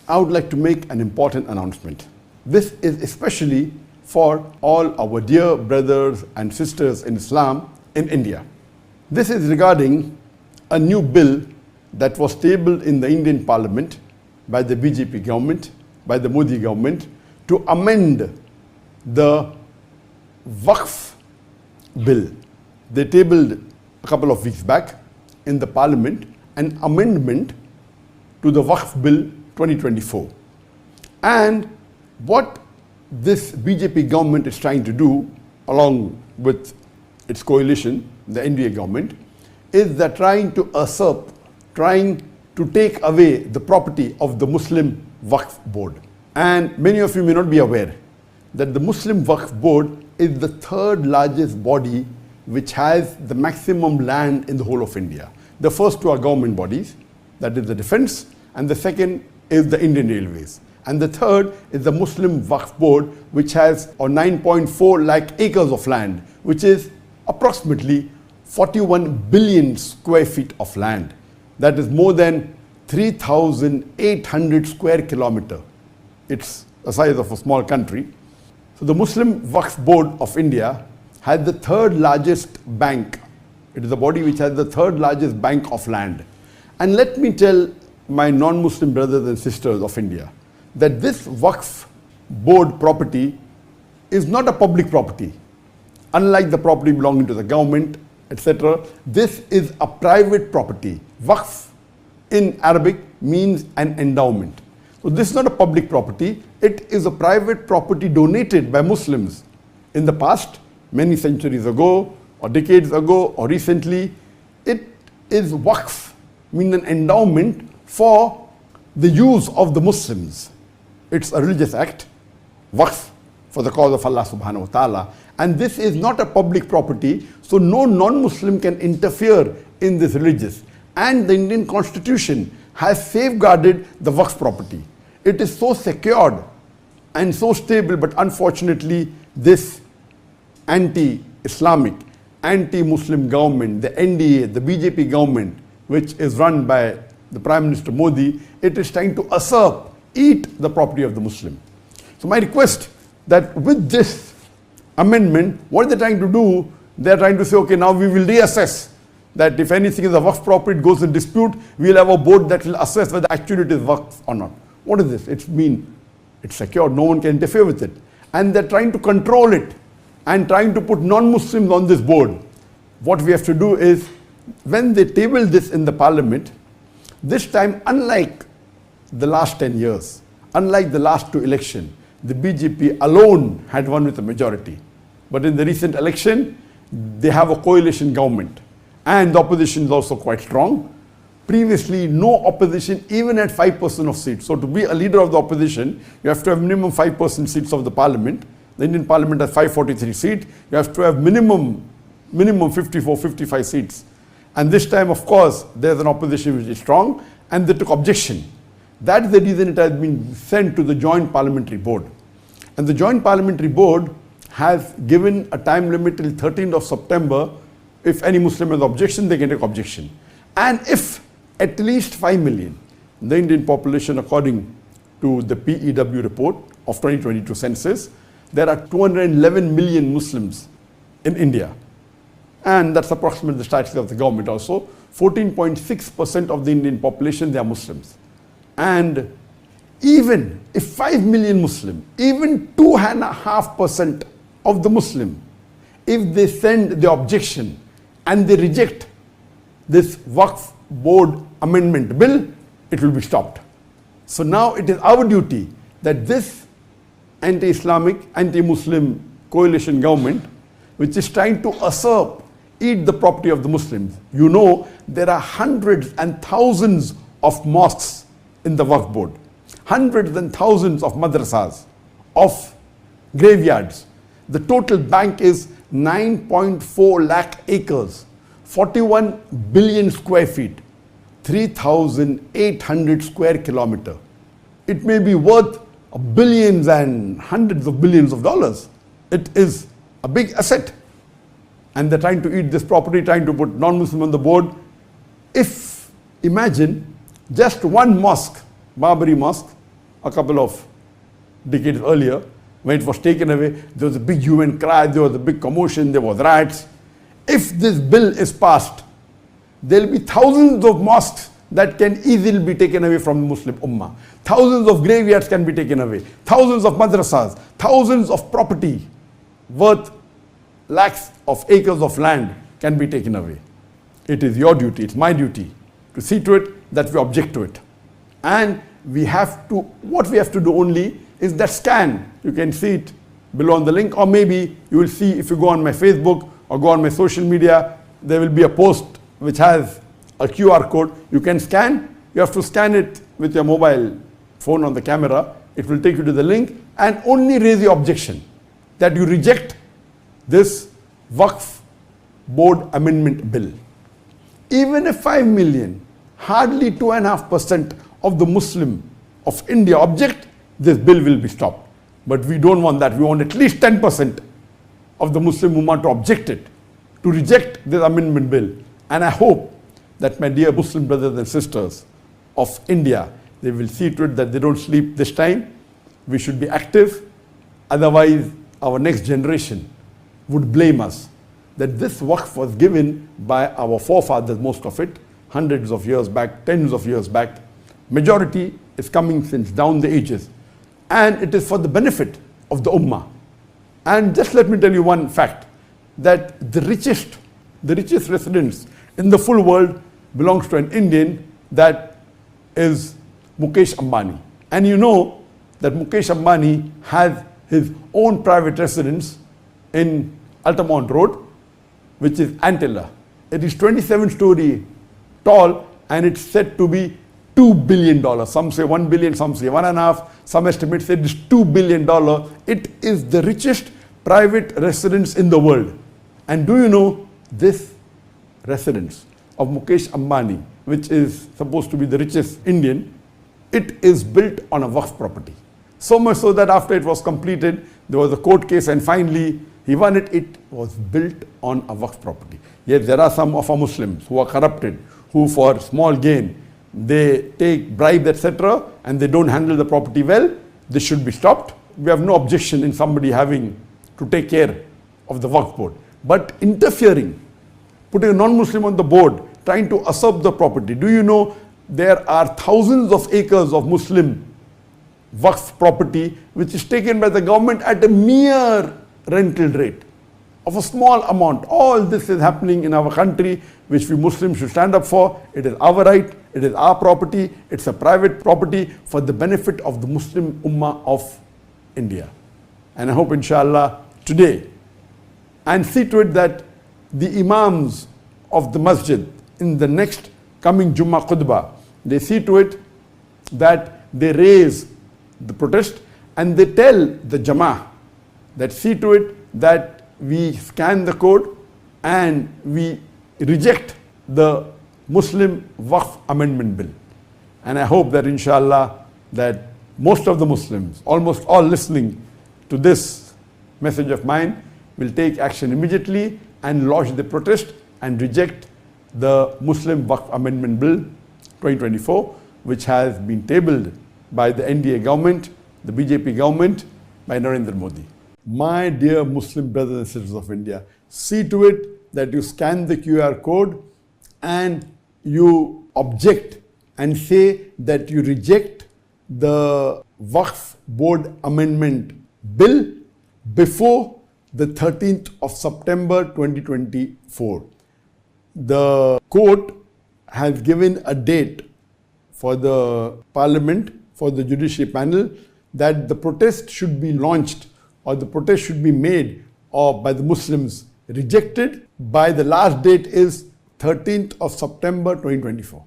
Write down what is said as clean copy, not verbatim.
I would like to make an important announcement. This is especially for all our dear brothers and sisters in Islam in India. This is regarding a new bill that was tabled in the Indian Parliament by the BJP government, by the Modi government, to amend the Waqf bill. They tabled a couple of weeks back in the Parliament an amendment to the Waqf bill 2024. And what this BJP government is trying to do, along with its coalition, the NDA government, is they're trying to usurp, trying to take away the property of the Muslim Waqf Board. And many of you may not be aware that the Muslim Waqf Board is the third largest body which has the maximum land in the whole of India. The first two are government bodies, that is the defense, and the second is the Indian Railways. And the third is the Muslim Waqf Board, which has 9.4 lakh acres of land, which is approximately 41 billion square feet of land. That is more than 3,800 square kilometers. It's the size of a small country. So the Muslim Waqf Board of India has the third largest bank. It is the body which has the third largest bank of land. And let me tell my non-Muslim brothers and sisters of India that this Waqf Board property is not a public property. Unlike the property belonging to the government, etc., this is a private property. Waqf in Arabic means an endowment. So this is not a public property. It is a private property donated by Muslims in the past, many centuries ago, or decades ago, or recently. It is Waqf, meaning an endowment for the use of the Muslims. It's a religious act, Waqf, for the cause of Allah subhanahu wa ta'ala. And this is not a public property, so no non-Muslim can interfere in this religious. And the Indian Constitution has safeguarded the Waqf property. It is so secured and so stable, but unfortunately this anti-Islamic, anti-Muslim government, the NDA, the BJP government, which is run by the Prime Minister Modi, it is trying to usurp, eat the property of the Muslim. So my request that with this amendment, what they're trying to do, they're trying to say, okay, now we will reassess that if anything is a Waqf property, it goes in dispute, we'll have a board that will assess whether actually it is Waqf or not. What is this? It's secured, no one can interfere with it. And they're trying to control it and trying to put non-Muslims on this board. What we have to do is, when they table this in the Parliament, this time, unlike the last 10 years, unlike the last two elections, the BJP alone had won with a majority. But in the recent election, they have a coalition government. And the opposition is also quite strong. Previously, no opposition even had 5% of seats. So to be a leader of the opposition, you have to have minimum 5% seats of the Parliament. The Indian Parliament has 543 seats. You have to have minimum 54, 55 seats. And this time, of course, there's an opposition which is strong, and they took objection. That's the reason it has been sent to the Joint Parliamentary Board. And the Joint Parliamentary Board has given a time limit till 13th of September. If any Muslim has objection, they can take objection. And if at least 5 million, the Indian population, according to the PEW report of 2022 census, there are 211 million Muslims in India. And that's approximately the statistics of the government also. 14.6% of the Indian population, they are Muslims. And even if 5 million Muslim, even 2.5% of the Muslim, if they send the objection and they reject this Waqf Board amendment bill, it will be stopped. So now it is our duty that this anti-Islamic, anti-Muslim coalition government, which is trying to usurp, eat the property of the Muslims. You know, there are hundreds and thousands of mosques in the Waqf Board, hundreds and thousands of madrasas, of graveyards. The total bank is 9.4 lakh acres, 41 billion square feet, 3,800 square kilometers. It may be worth billions and hundreds of billions of dollars. It is a big asset. And they're trying to eat this property, trying to put non-Muslim on the board. If, imagine, just one mosque, Babri Mosque, a couple of decades earlier. When it was taken away, there was a big hue and cry, there was a big commotion, there was riots. If this bill is passed, there will be thousands of mosques that can easily be taken away from the Muslim Ummah. Thousands of graveyards can be taken away. Thousands of madrasas, thousands of property worth lakhs of acres of land can be taken away. It is your duty, it's my duty to see to it that we object to it. And we have to, what we have to do only is that scan. You can see it below on the link, or maybe you will see if you go on my Facebook or go on my social media, there will be a post which has a QR code. You can scan. You have to scan it with your mobile phone on the camera. It will take you to the link, and only raise the objection that you reject this Waqf Board Amendment Bill. Even if 5 million, hardly 2.5% of the Muslim of India object, this bill will be stopped. But we don't want that. We want at least 10% of the Muslim Ummah to object it, to reject this amendment bill. And I hope that my dear Muslim brothers and sisters of India, they will see to it that they don't sleep this time. We should be active. Otherwise, our next generation would blame us that this waqf was given by our forefathers, most of it, hundreds of years back, tens of years back. Majority is coming since down the ages. And it is for the benefit of the Ummah. And just let me tell you one fact, that the richest residents in the full world belongs to an Indian, that is Mukesh Ambani. And you know that Mukesh Ambani has his own private residence in Altamont Road, which is Antilla. It is 27-story tall, and it's said to be $2 billion. Some say 1 billion, some say 1.5. Some estimates say it is $2 billion. It is the richest private residence in the world. And do you know this residence of Mukesh Ambani, which is supposed to be the richest Indian, it is built on a Waqf property. So much so that after it was completed, there was a court case, and finally he won it. It was built on a Waqf property. Yet there are some of our Muslims who are corrupted, who for small gain, they take bribes, etc., and they don't handle the property well. This should be stopped. We have no objection in somebody having to take care of the Waqf board. But interfering, putting a non-Muslim on the board, trying to usurp the property. Do you know there are thousands of acres of Muslim Waqf property which is taken by the government at a mere rental rate of a small amount? All this is happening in our country, which we Muslims should stand up for. It is our right, it is our property, it's a private property for the benefit of the Muslim Ummah of India. And I hope, inshallah, today, and see to it that the Imams of the Masjid in the next coming Jummah Khutbah, they see to it that they raise the protest and they tell the Jama'ah that see to it that we scan the code and we reject the Muslim Waqf Amendment Bill. And I hope that, inshallah, that most of the Muslims, almost all listening to this message of mine, will take action immediately and lodge the protest and reject the Muslim Waqf Amendment Bill 2024, which has been tabled by the NDA government, the BJP government, by Narendra Modi. My dear Muslim brothers and sisters of India, see to it that you scan the QR code and you object and say that you reject the Waqf Board Amendment Bill before the 13th of September 2024. The court has given a date for the Parliament, for the Judiciary Panel, that the protest should be launched or the protest should be made or by the Muslims rejected by the last date is 13th of September 2024.